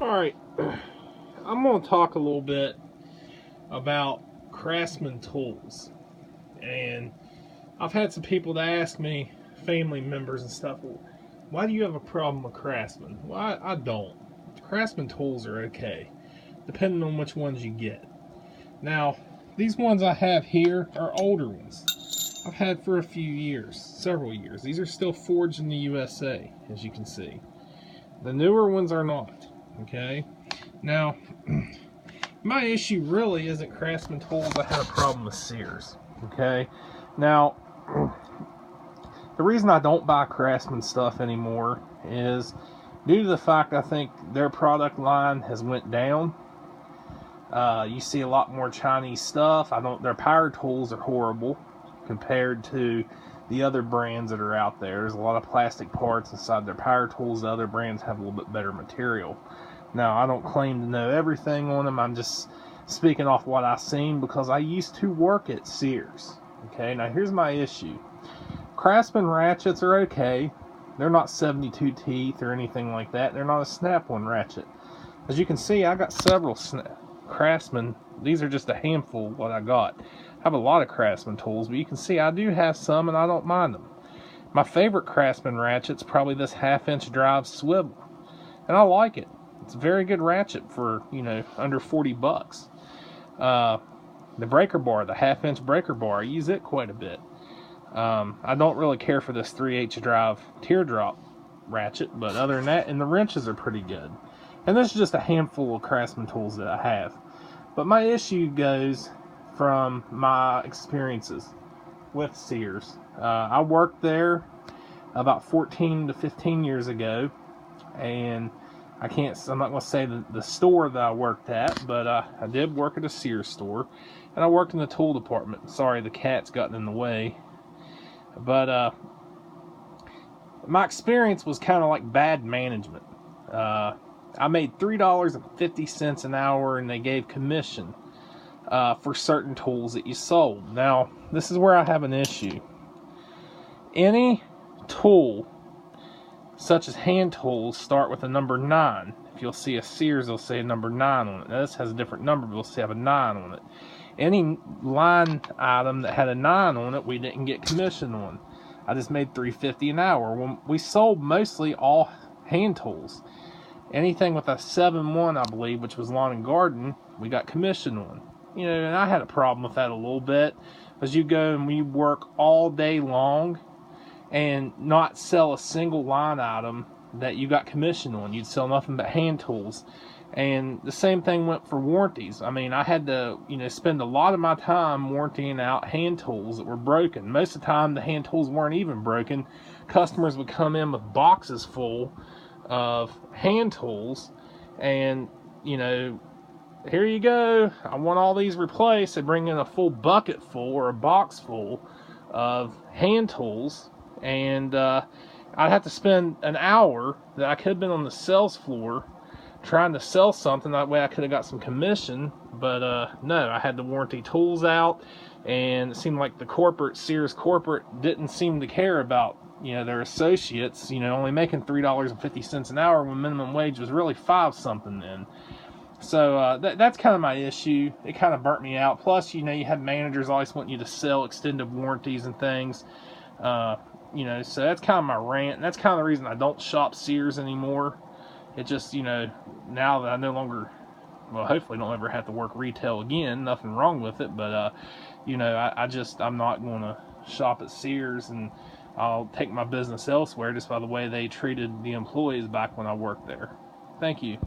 Alright, I'm going to talk a little bit about Craftsman tools. And I've had some people that ask me, family members and stuff, well, why do you have a problem with Craftsman? Well, I don't. Craftsman tools are okay, depending on which ones you get. Now, these ones I have here are older ones. I've had for a few years, several years. These are still forged in the USA, as you can see. The newer ones are not. Okay, now my issue really isn't Craftsman tools. I had a problem with Sears. Okay, now the reason I don't buy Craftsman stuff anymore is due to the fact I think their product line has went down. You see a lot more Chinese stuff. Their power tools are horrible compared to the other brands that are out there. There's a lot of plastic parts inside their power tools. The other brands have a little bit better material. Now, I don't claim to know everything on them. I'm just speaking off what I've seen because I used to work at Sears. Okay, now here's my issue. Craftsman ratchets are okay. They're not 72 teeth or anything like that. They're not a snap-on ratchet. As you can see, I got several Craftsman. These are just a handful of what I got. I have a lot of Craftsman tools, but you can see I do have some and I don't mind them. My favorite Craftsman ratchet's probably this 1/2-inch drive swivel, and I like it. It's a very good ratchet for, under 40 bucks. The breaker bar, the 1/2-inch breaker bar, I use it quite a bit. I don't really care for this 3/8 drive teardrop ratchet, but other than that, and the wrenches are pretty good. And this is just a handful of Craftsman tools that I have. But my issue goes from my experiences with Sears. I worked there about 14 to 15 years ago, and I'm not going to say the store that I worked at, but I did work at a Sears store, and I worked in the tool department. Sorry, the cat's gotten in the way. But my experience was kind of like bad management. I made $3.50 an hour, and they gave commission for certain tools that you sold. Now, this is where I have an issue. Any tool, such as hand tools, start with a number 9. If you'll see a Sears, they'll say a number 9 on it. Now, this has a different number, but we'll have a 9 on it. Any line item that had a 9 on it, we didn't get commission on. I just made $3.50 an hour. When we sold mostly all hand tools. Anything with a 7-1, I believe, which was lawn and garden, we got commission on. And I had a problem with that a little bit, as you go and we work all day long and not sell a single line item that you got commission on. You'd sell nothing but hand tools. And the same thing went for warranties. I mean, I had to, spend a lot of my time warrantying out hand tools that were broken. Most of the time, the hand tools weren't even broken. Customers would come in with boxes full of hand tools, and, here you go, I want all these replaced. They bring in a full bucket full or a box full of hand tools, and I'd have to spend an hour that I could have been on the sales floor trying to sell something. That way I could have got some commission, but no, I had to warranty tools out, and it seemed like the Sears corporate didn't seem to care about their associates, only making $3.50 an hour when minimum wage was really 5 something then. So that's kind of my issue. It kind of burnt me out. Plus, you have managers always wanting you to sell extended warranties and things. So that's kind of my rant. And that's kind of the reason I don't shop Sears anymore. It just, now that I no longer, well, hopefully don't ever have to work retail again. Nothing wrong with it. But, I'm not going to shop at Sears, and I'll take my business elsewhere just by the way they treated the employees back when I worked there. Thank you.